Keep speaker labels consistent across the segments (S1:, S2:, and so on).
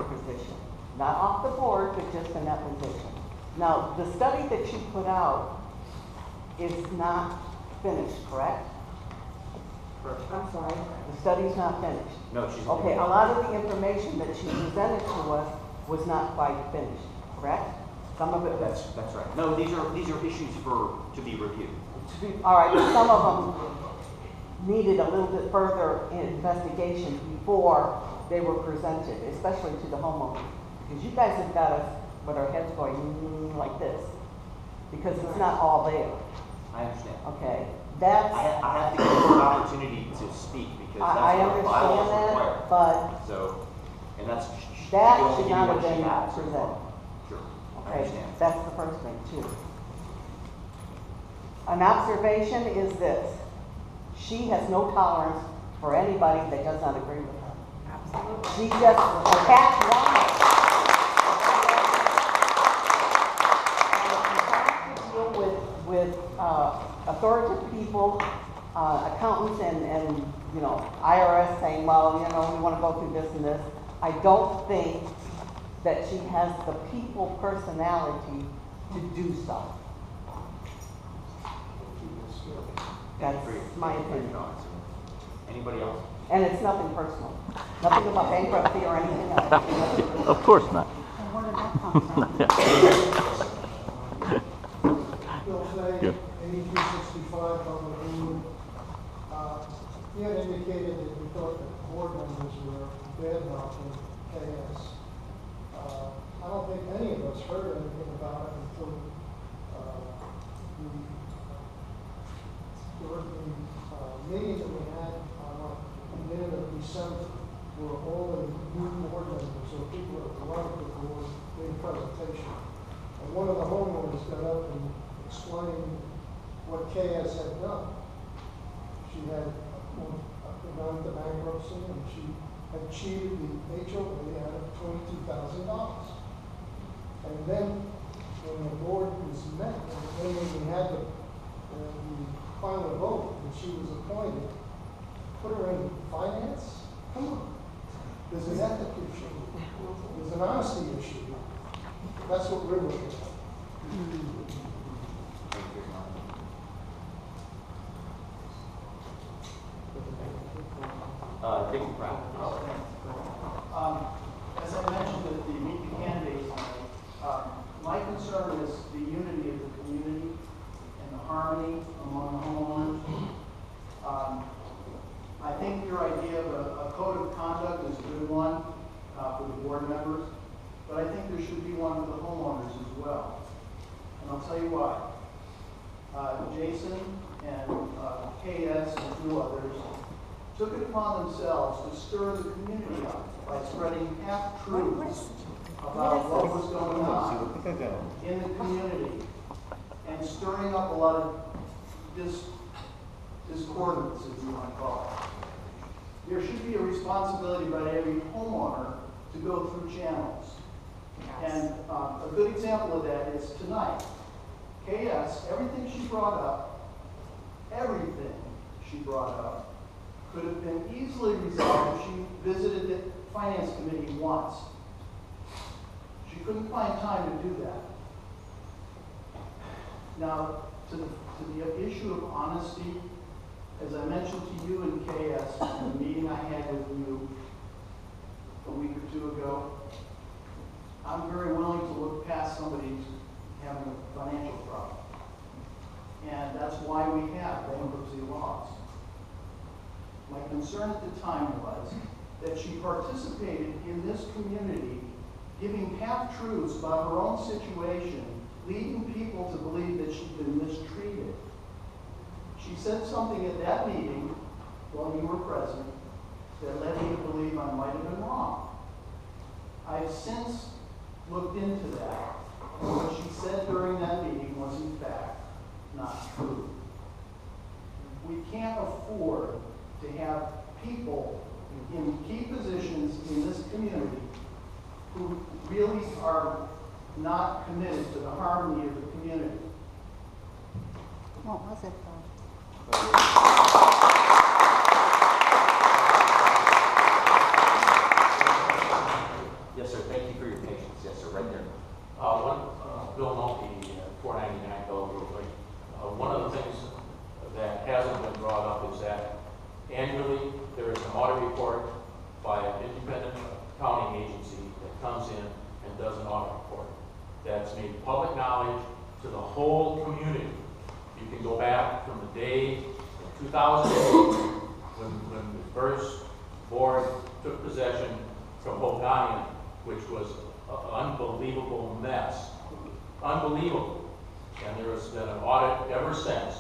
S1: position. Not off the board, but just in that position. Now, the study that you put out is not finished, correct?
S2: I'm sorry.
S1: The study's not finished.
S3: No, she's.
S1: Okay, a lot of the information that she presented to us was not quite finished, correct? Some of it was.
S3: That's right. No, these are issues to be reviewed.
S1: All right, but some of them needed a little bit further investigation before they were presented, especially to the homeowners. Because you guys have got us with our heads going like this, because it's not all there.
S3: I understand.
S1: Okay, that's.
S3: I have to give her an opportunity to speak because that's what our bylaws require.
S1: But
S3: so, and that's
S1: that
S3: she
S1: should not have
S3: what she
S1: been
S3: has.
S1: presented.
S3: Sure, I
S1: Okay,
S3: understand.
S1: that's the first thing too. An observation is this: she has no tolerance for anybody that does not agree with her.
S2: Absolutely.
S1: She just attacks one. With authoritative people, accountants and you know, IRS saying, well, you know, we want to go through this and this. I don't think that she has the people personality to do so. That's my opinion.
S3: Anybody else?
S1: And it's nothing personal. Nothing about bankruptcy or anything else.
S4: Of course not.
S2: And where did that come from?
S5: Bill Fay,
S4: Good.
S5: 8365 on the room. You had indicated that you thought that board members were bad mouthing KS. I don't think any of us heard anything about it until the meeting that we had on the end of December, where all the new board members or people that were running the board made a presentation. And one of the homeowners got up and explained what KS had done. She had gone into bankruptcy and she had cheated the HOA out of $22,000. And then when the board was met, and when we had the final vote and she was appointed, put her in finance? Come on. There's an ethics issue. There's an honesty issue. That's what we're looking at.
S3: Dick Pratt.
S6: As I mentioned at the Meet the Candidates night, my concern is the unity of the community and the harmony among the homeowners. I think your idea of a code of conduct is a good one for the board members, but I think there should be one for the homeowners as well. And I'll tell you why. Jason and KS and a few others took it upon themselves to stir the community up by spreading half-truths about what was going on in the community and stirring up a lot of discordance, if you want to call it. There should be a responsibility by every homeowner to go through channels. And a good example of that is tonight. KS, everything she brought up could have been easily resolved if she visited the Finance Committee once. She couldn't find time to do that. Now, to the issue of honesty, as I mentioned to you and KS in the meeting I had with you a week or two ago, I'm very willing to look past somebody having a financial problem. And that's why we have bankruptcy laws. My concern at the time was that she participated in this community, giving half-truths about her own situation, leading people to believe that she'd been mistreated. She said something at that meeting, while you were present, that led me to believe I might have been wrong. I've since looked into that, and what she said during that meeting was in fact not true. We can't afford to have people in key positions in this community who really are not committed to the harmony of the community.
S2: What was it though?
S3: Yes, sir.
S4: that's made public knowledge to the whole community. You can go back from the day in 2008 when the first board took possession from Hoganian, which was an unbelievable mess. Unbelievable. And there has been an audit ever since.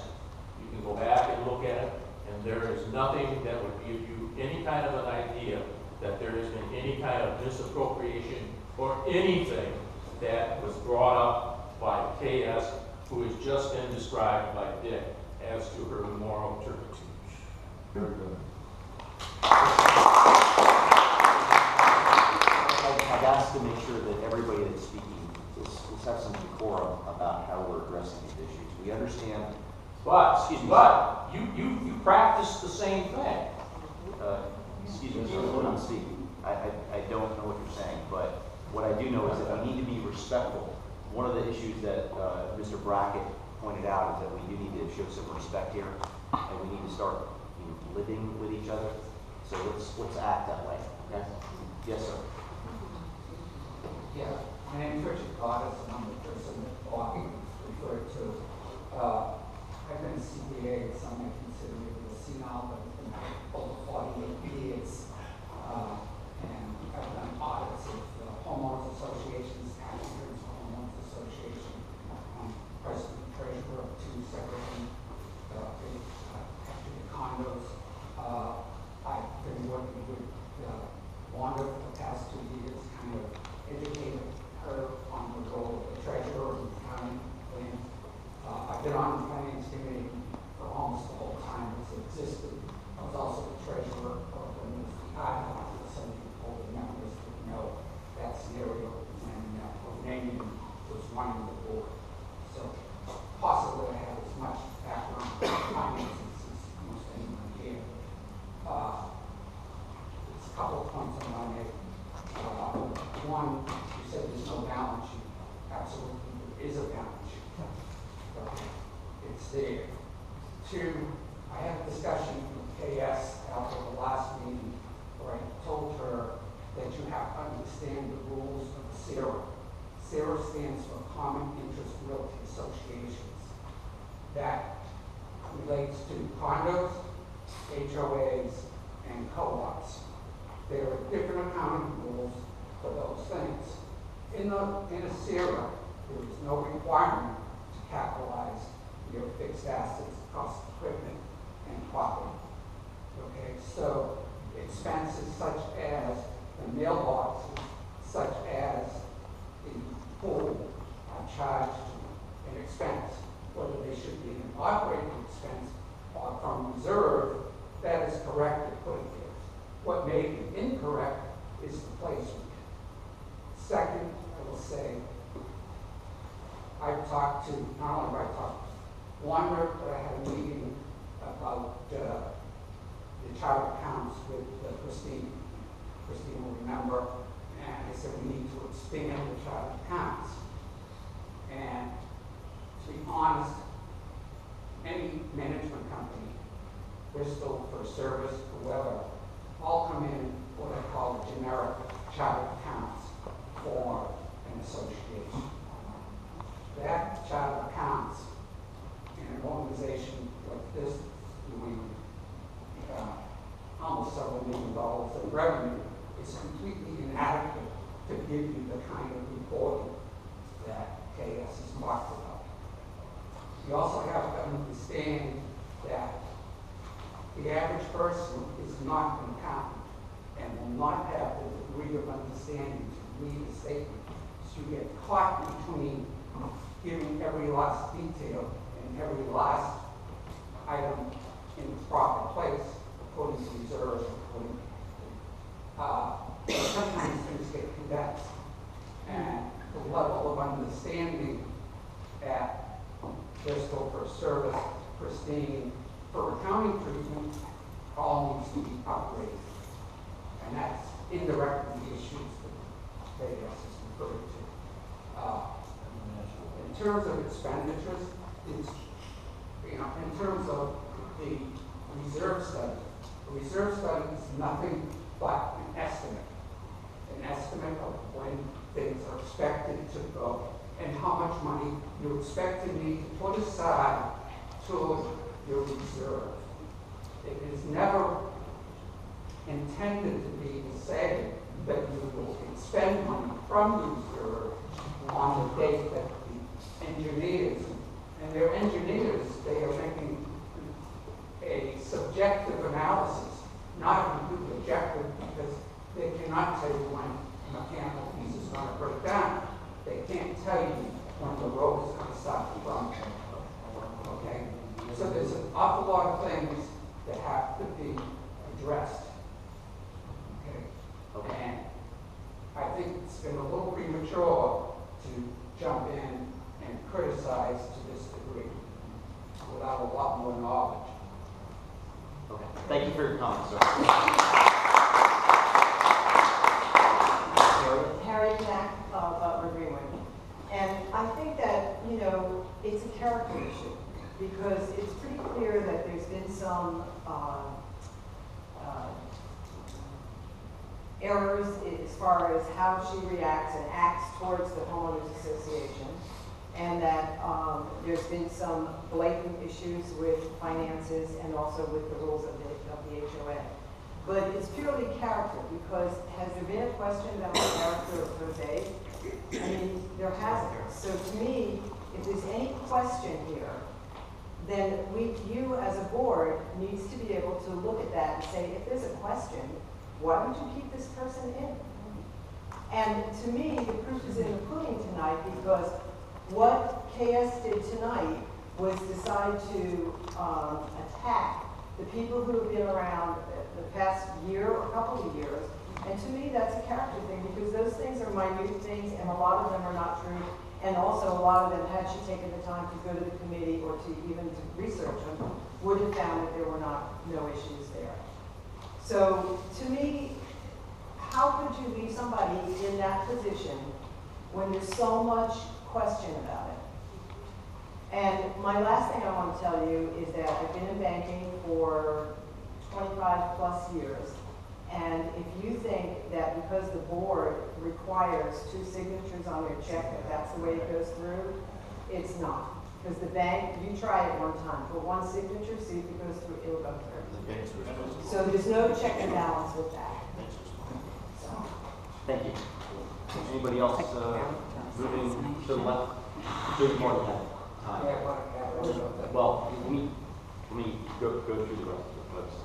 S4: You can go back and look at it, and there is nothing that would give you any kind of an idea that there has been any kind of misappropriation or anything that was brought up by KS, who has just been described by Dick as to her moral turpitude.
S7: Very good.
S3: I've asked to make sure that everybody that's speaking is have some decorum about how we're addressing these issues. We understand.
S4: But you practice the same thing.
S3: Excuse me, sir, when I'm speaking, I don't know what you're saying, but what I do know is that we need to be respectful. One of the issues that Mr. Brackett pointed out is that we do need to show some respect here, and we need to start living with each other. So let's act that way. Okay? Yes, sir.
S8: Yeah, my name is Richard Goddess, and I'm the person that Bobby referred to. I've been a CPA, some may consider me a senile, but it's been over 48 years. And I've done audits of homeowners associations, tax returns for homeowners association. I'm president and treasurer of two separate actually condos. I've been working with Wanda for the past 2 years, kind of educated her on the role of the treasurer in the county. And I've been on the finance committee for almost the whole time it's existed. I was also the treasurer of the IHOP, some people, the members that know that scenario, and Romanian was running the board. So possibly I have as much background in finances as most anyone here. There's a couple of points I want to make. One, you said there's no balance sheet. Absolutely, there is a balance sheet. It's there. Two, I had a discussion with KS after the last meeting where I told her that you have to understand the rules of the CERA. CERA stands for Common Interest Realty Associations. That relates to condos, HOAs, and co-ops. There are different accounting rules for those things. In a CERA, there is no requirement to capitalize your fixed assets, cost of equipment, and property. Okay, so expenses such as the mailboxes, such as the pool are charged an expense, whether they should be an operating expense or from reserve, that is correct to put it there. What may be incorrect is the placement. Second, I will say, I've talked to, not only have I talked to Wanda, but I had a meeting about the chart of accounts with Christine. Christine will remember, and I said we need to expand the chart of accounts. And to be honest, any management company, Bristol, for service, whoever, all come in what I call a generic chart of accounts for an association. That chart of accounts in an organization like this, doing almost several $1 million of revenue, is completely inadequate to give you the kind of reporting that KS has talked about. You also have to understand that the average person is not an accountant and will not have the degree of understanding to read a statement. So you get caught between giving every last detail and every last item in its proper place, according to reserves, sometimes things get condensed. And the level of understanding at Bristol for service, Christine, for accounting treatment, all needs to be upgraded. And that's indirectly the issues that KS is referred to. In terms of expenditures, it's, in terms of the reserve study, the reserve study is nothing but an estimate of when things are expected to go. and how much money you expect to need to put aside to your reserve. It is never intended to be to say that you will expend money from the reserve on the date that the engineers, and their engineers, they are making a subjective analysis, not a completely objective, because they cannot tell you when a mechanical piece is going to break down. They can't tell you when the road is going to stop from. Okay? So there's an awful lot of things that have to be addressed. Okay? And I think it's been a little premature to jump in and criticize to this degree without a lot more knowledge.
S3: Okay, thank you for your comments, sir.
S7: Harry Knack of Greenwood. And I think that, you know, it's a character issue because it's pretty clear that there's been some errors as far as how she reacts and acts towards the homeowners association, and that there's been some blatant issues with finances and also with the rules of the HOA. But it's purely character, because has there been a question about the character of Jose? I mean, there hasn't. So to me, if there's any question here, then you as a board needs to be able to look at that and say, if there's a question, why don't you keep this person in? And to me, the proof is in the pudding tonight, because what KS did tonight was decide to attack the people who have been around the past year or couple of years. And to me, that's a character thing, because those things are minute things, and a lot of them are not true. And also, a lot of them, had she taken the time to go to the committee or to even to research them, would have found that there were no issues there. So, to me, how could you leave somebody in that position when there's so much question about it? And my last thing I want to tell you is that I've been in banking for 25 plus years, and if you think that because the board requires 2 signatures on your check, that that's the way it goes through, it's not. Because the bank, you try it one time, put 1 signature, see if it goes through, it'll go through. So there's no check and balance with that. So.
S3: Thank you. Anybody else moving to the left? There's more than that time. Well, let me go through the rest of the folks.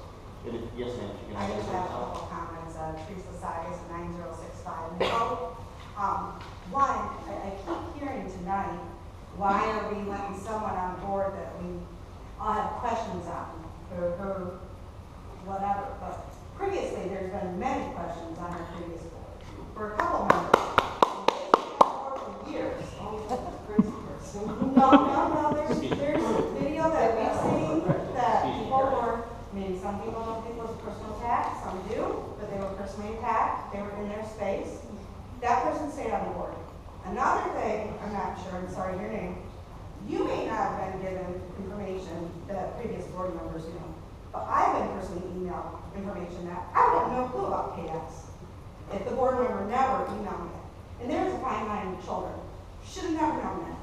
S3: Yes, ma'am. You
S2: I
S3: can
S2: just have a couple comments. Teresa Size, 9065. One, I keep hearing tonight, why are we letting someone on board that we all have questions on, or whatever. But previously, there's been many questions on our previous board. For a couple members, they've been on board for years. No, there's video that we've seen that people were, maybe some people don't think it was a personal attack, some do, but they were personally attacked, they were in their space. That person stayed on the board. Another thing, I'm not sure, I'm sorry, your name, you may not have been given information that previous board members knew, but I've been personally emailed information that I would have no clue about KS if the board member never emailed me. And there's a fine line with children. Should have never known that.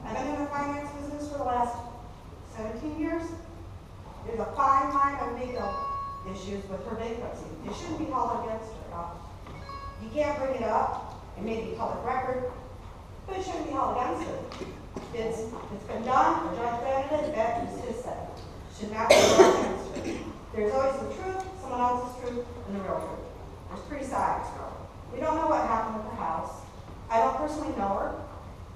S2: I've been in the finance business for the last 17 years. There's a fine line of legal issues with her bankruptcy. It shouldn't be held against her. You can't bring it up. It may be public record, but it shouldn't be held against her. It's been done. The judge granted it. That is his say. Should not be held against her. There's always the truth, someone else's truth, and the real truth. There's 3 sides. We don't know what happened with her house. I don't personally know her.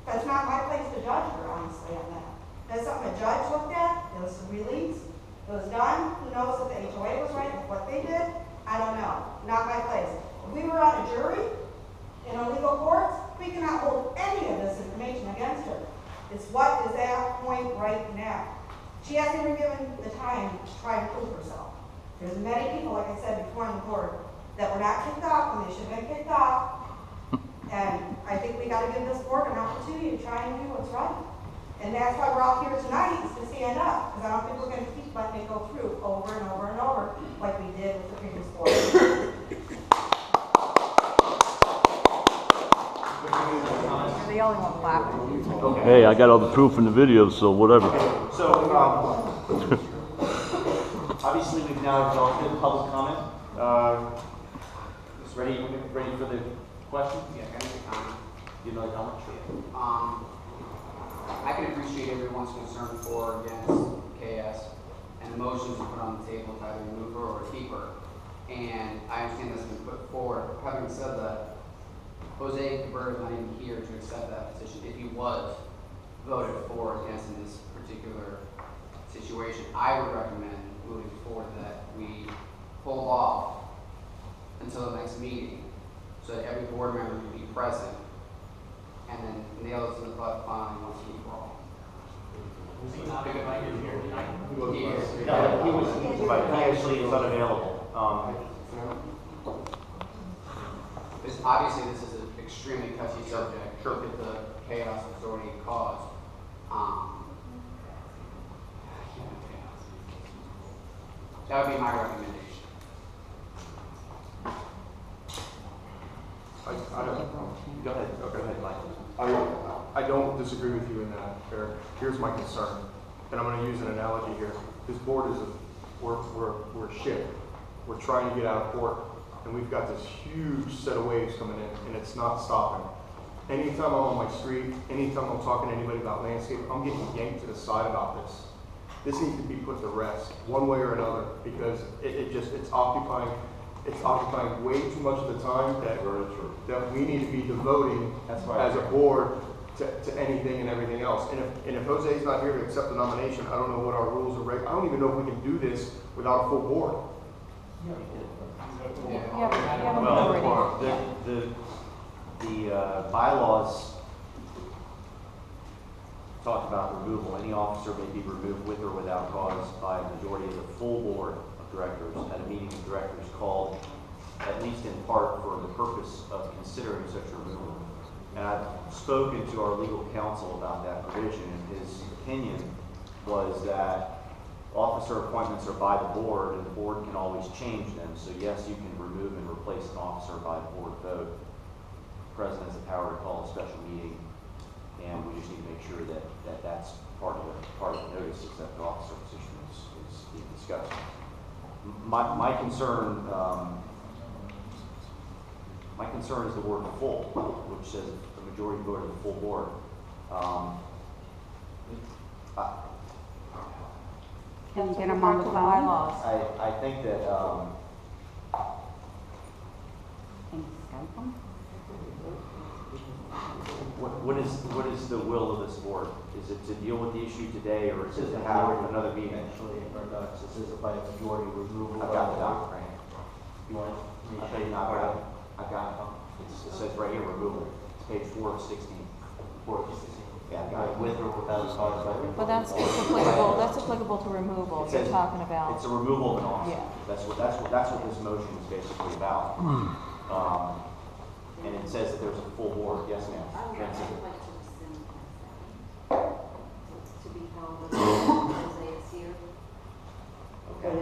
S2: That's not my place to judge her, honestly, on that. That's something a judge looked at. It was released. It was done. Who knows if the HOA was right with what they did? I don't know. Not my place. If we were on a jury in a legal court, we cannot hold any of this information against her. It's what is at point right now. She hasn't been given the time to try to prove herself. There's many people, like I said before on the board, that were not kicked off when they should have been kicked off. And I think we got to give this board an opportunity to try and do what's right. And that's why we're all here tonight, is to stand up. Because I don't think we're going to keep letting it go through over and over and over like we did with the previous board.
S3: Any
S9: the only one clapping.
S3: Okay.
S10: Hey, I got all the proof in the video, so whatever.
S3: So, obviously, we've now exhausted public comment. Ready for the question?
S8: Yeah, can I make a comment?
S3: You know, comment? Sure.
S8: I can appreciate everyone's concern for or against KS, and the motions you put on the table to either remove her or keep her. And I understand that's been put forward. Having said that, Jose Cabrera is not even here to accept that position. If he was voted for or against in this particular situation, I would recommend moving forward that we hold off until the next meeting so that every board member can be present and then nail it to the butt finally once and for all.
S4: Was he not invited here tonight?
S3: No, he was, but he actually is unavailable.
S8: Obviously, this is an extremely touchy subject.
S3: Sure.
S8: Look at the chaos it's already caused. That would be my recommendation.
S3: Go ahead, Mike.
S11: I don't disagree with you in that, Eric. Here's my concern, and I'm going to use an analogy here. This board is we're a ship. We're trying to get out of port, and we've got this huge set of waves coming in, and it's not stopping. Anytime I'm on my street, anytime I'm talking to anybody about landscape, I'm getting yanked to the side about this. This needs to be put to rest, one way or another, because it's occupying way too much of the time that we need to be devoting as a board to anything and everything else. And if Jose's not here to accept the nomination, I don't know what our rules are. I don't even know if we can do this without a full board.
S3: Well, the bylaws talk about removal. Any officer may be removed with or without cause by a majority of the full board of directors at a meeting of directors called, at least in part, for the purpose of considering such removal. And I've spoken to our legal counsel about that provision, and his opinion was that officer appointments are by the board, and the board can always change them. So yes, you can remove and replace an officer by board vote. The president has the power to call a special meeting, and we just need to make sure that that's part of the notice, is that the officer position is being discussed. My concern is the word full, which says the majority vote of the full board.
S9: Can you get them on the bylaws?
S3: I think that,
S9: Can you Skype them?
S3: what is the will of this board? Is it to deal with the issue today, or is it to have another meeting?
S12: Actually, in regards, this is by majority removal.
S3: I've got the doc, right?
S12: You want me to show you
S3: I've
S12: part
S3: got
S12: of
S3: it. I've got it. It says right here, removal. It's page 4 of 16. Yeah, I got it.
S12: with or without cause by
S9: But that's applicable to removal,
S3: It
S9: you're
S3: says
S9: talking about.
S3: It's a removal of an officer.
S9: Yeah.
S3: That's what this motion is basically about. And it says that there's a full board. Yes, ma'am.
S13: I would
S3: Francine.
S13: like to rescind that. To be held as Jose is here.
S3: Okay.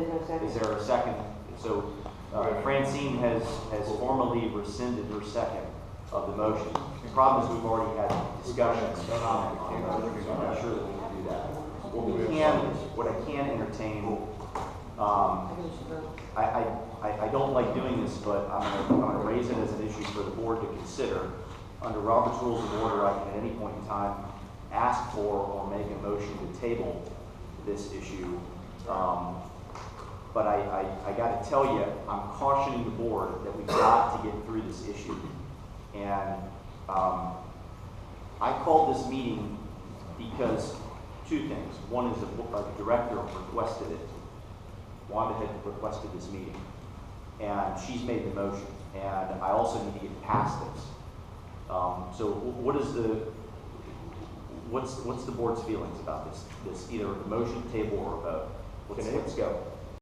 S3: Is there a second? So Francine has formally rescinded her second of the motion. The problem is we've already had discussions on it, so I'm not sure that we can do that. What I can entertain, I don't like doing this, but I'm gonna raise it as an issue for the board to consider. Under Robert's Rules of Order, I can at any point in time ask for or make a motion to table this issue. But I got to tell you, I'm cautioning the board that we've got to get through this issue. And I called this meeting because two things. One is a director requested it. Wanda had requested this meeting, and she's made the motion. And I also need to get past this. So what's the board's feelings about this? Either a motion, table, or a vote? Let's go.